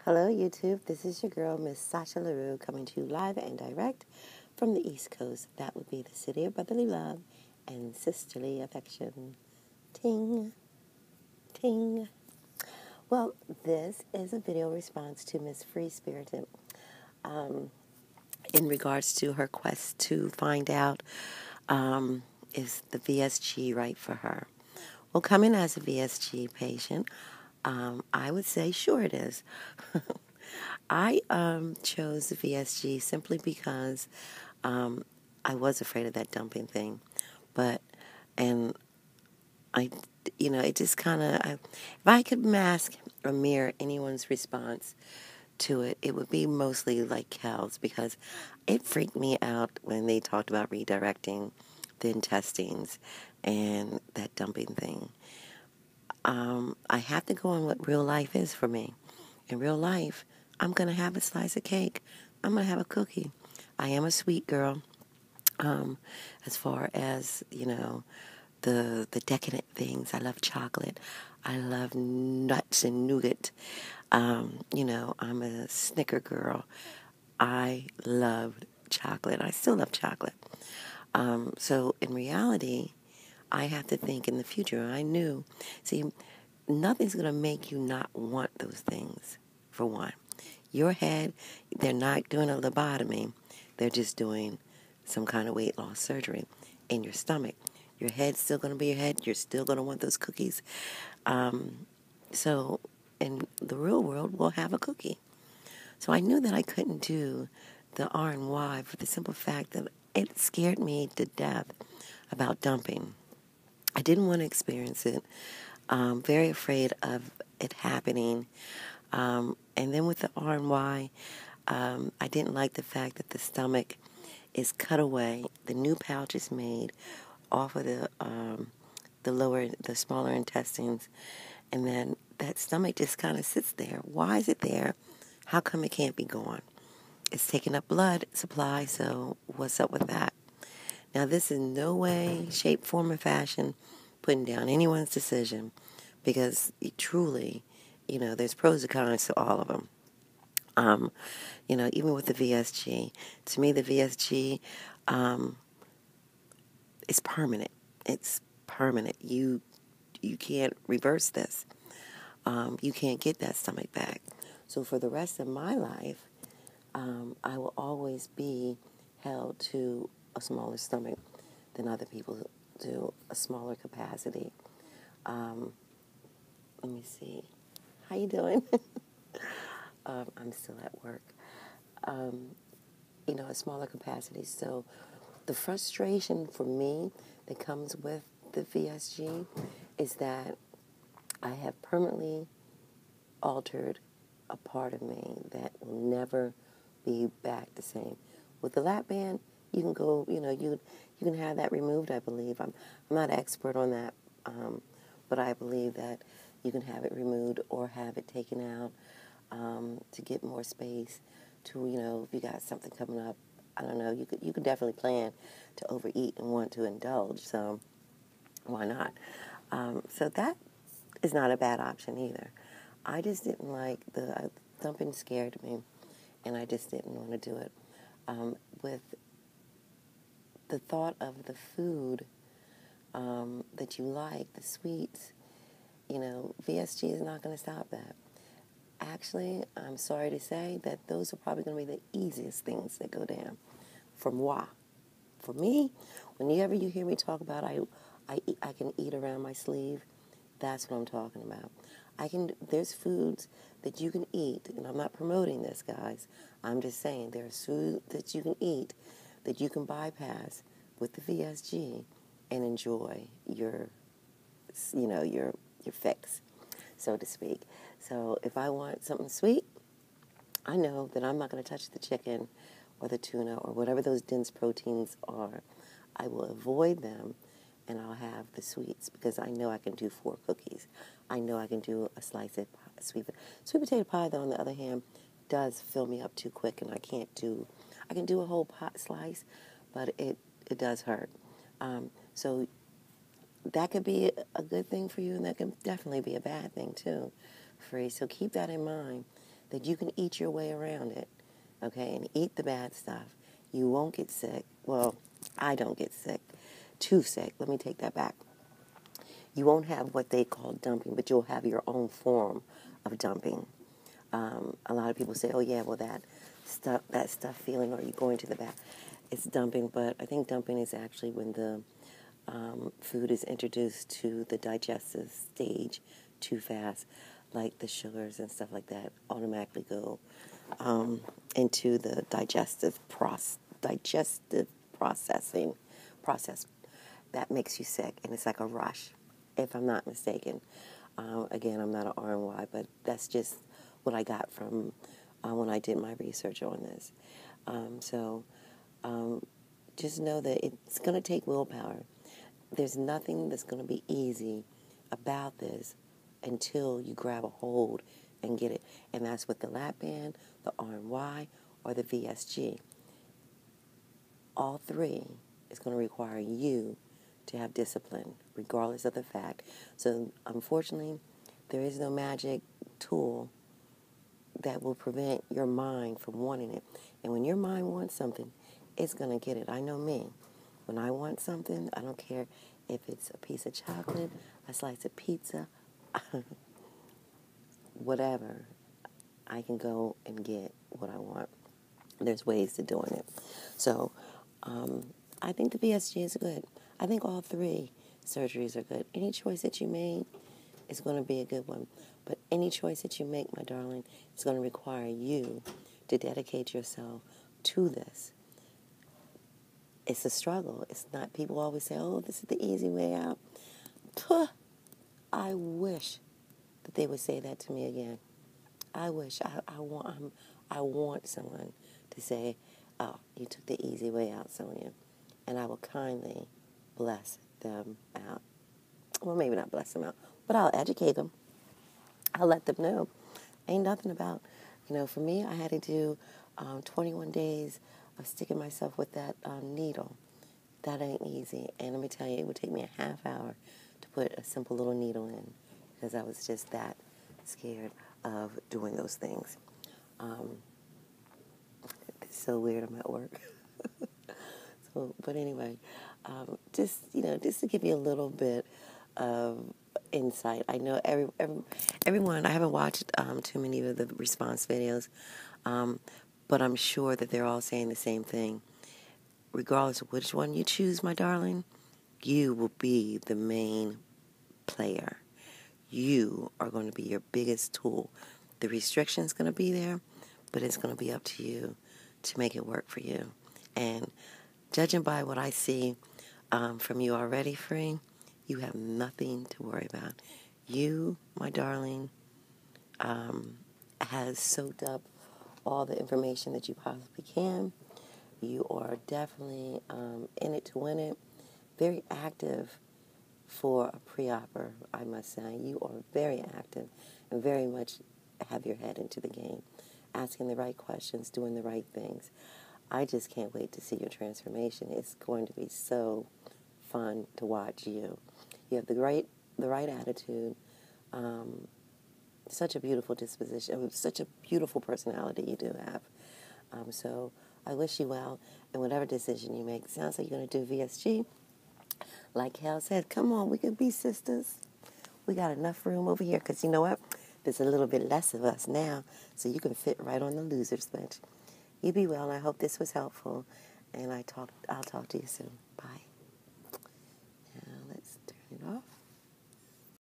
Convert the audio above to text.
Hello, YouTube. This is your girl, Miss Sasha LaRue, coming to you live and direct from the East Coast. That would be the city of brotherly love and sisterly affection. Ting, ting. Well, this is a video response to MzFreeSprited in regards to her quest to find out is the VSG right for her. Well, coming as a VSG patient, I would say sure it is. I chose the VSG simply because I was afraid of that dumping thing, and it just kind of, if I could mask or mirror anyone's response to it, it would be mostly like Cal's, because it freaked me out when they talked about redirecting the intestines and that dumping thing. I have to go on what real life is for me. In real life, I'm going to have a slice of cake. I'm going to have a cookie. I am a sweet girl. As far as, the decadent things, I love chocolate. I love nuts and nougat. I'm a Snicker girl. I loved chocolate. I still love chocolate. So in reality, I have to think in the future. I knew, see, nothing's going to make you not want those things, for one. Your head, they're not doing a lobotomy. They're just doing some kind of weight loss surgery in your stomach. Your head's still going to be your head. You're still going to want those cookies. So in the real world, we'll have a cookie. So I knew that I couldn't do the R&Y for the simple fact that it scared me to death about dumping. I didn't want to experience it. Very afraid of it happening. And then with the R&Y, I didn't like the fact that the stomach is cut away. The new pouch is made off of the smaller intestines, and then that stomach just kind of sits there. Why is it there? How come it can't be gone? It's taking up blood supply, so what's up with that? Now, this is no way, shape, form, or fashion putting down anyone's decision, because truly, there's pros and cons to all of them. Even with the VSG, to me, the VSG is permanent. It's permanent. You can't reverse this. You can't get that stomach back. So for the rest of my life, I will always be held to a smaller stomach than other people do, a smaller capacity. Let me see. How you doing? I'm still at work. A smaller capacity. So the frustration for me that comes with the VSG is that I have permanently altered a part of me that will never be back the same. With the lap band, you can go, you can have that removed, I believe. I'm not an expert on that, but I believe that you can have it removed or have it taken out to get more space to, if you got something coming up, I don't know, you could definitely plan to overeat and want to indulge, so why not? So that is not a bad option either. I just didn't like dumping scared me, and I just didn't want to do it. With the thought of the food that you like, the sweets, VSG is not going to stop that. Actually, I'm sorry to say that those are probably going to be the easiest things that go down. For moi. For me, whenever you hear me talk about I can eat around my sleeve, that's what I'm talking about. There's foods that you can eat, and I'm not promoting this, guys. I'm just saying there's food that you can eat that you can bypass with the VSG and enjoy your fix, so to speak. So if I want something sweet, I know that I'm not going to touch the chicken or the tuna or whatever those dense proteins are. I will avoid them, and I'll have the sweets, because I know I can do 4 cookies. I know I can do a slice of sweet potato pie, though, on the other hand, does fill me up too quick, and I can do a whole pot slice, but it does hurt. So that could be a good thing for you, and that can definitely be a bad thing too, Free. So keep that in mind, that you can eat your way around it, okay, and eat the bad stuff. You won't get sick. Well, I don't get sick. Too sick. Let me take that back. You won't have what they call dumping, but you'll have your own form of dumping. A lot of people say, oh, yeah, well, that stuff feeling, or you going to the bath, it's dumping. But I think dumping is actually when the food is introduced to the digestive stage too fast, like the sugars and stuff like that automatically go into the digestive process that makes you sick, and it's like a rush, if I'm not mistaken. Again, I'm not an RNY, but that's just what I got from when I did my research on this. So just know that it's going to take willpower. There's nothing that's going to be easy about this until you grab a hold and get it. And that's with the lap band, the RNY, or the VSG. All three is going to require you to have discipline, regardless of the fact. So, unfortunately, there is no magic tool that will prevent your mind from wanting it. And when your mind wants something, it's going to get it. I know me. When I want something, I don't care if it's a piece of chocolate, a slice of pizza, whatever. I can go and get what I want. There's ways to doing it. So, I think the VSG is good. I think all three surgeries are good. Any choice that you made is going to be a good one. But any choice that you make, my darling, is going to require you to dedicate yourself to this. It's a struggle. It's not, people always say, oh, this is the easy way out. Puh, I wish that they would say that to me again. I wish. I want someone to say, oh, you took the easy way out, Sonia. And I will kindly bless them out. Well, maybe not bless them out, but I'll educate them. I'll let them know. Ain't nothing about, for me, I had to do 21 days of sticking myself with that needle. That ain't easy. And let me tell you, it would take me a half hour to put a simple little needle in because I was just that scared of doing those things. It's so weird. I'm at work. But anyway, just to give you a little bit of insight. I know everyone. I haven't watched too many of the response videos, but I'm sure that they're all saying the same thing. Regardless of which one you choose, my darling, you will be the main player. You are going to be your biggest tool. The restriction's going to be there, but it's going to be up to you to make it work for you. And judging by what I see from You Already Free, you have nothing to worry about. You, my darling, has soaked up all the information that you possibly can. You are definitely in it to win it. Very active for a pre-opper, I must say. You are very active and very much have your head into the game, asking the right questions, doing the right things. I just can't wait to see your transformation. It's going to be so fun to watch you. You have the right attitude, such a beautiful disposition, such a beautiful personality you do have. So I wish you well in whatever decision you make. It sounds like you're going to do VSG. Like Hal said, come on, we can be sisters. We got enough room over here because you know what? There's a little bit less of us now, so you can fit right on the loser's bench. You be well, and I hope this was helpful. And I'll talk to you soon. Bye.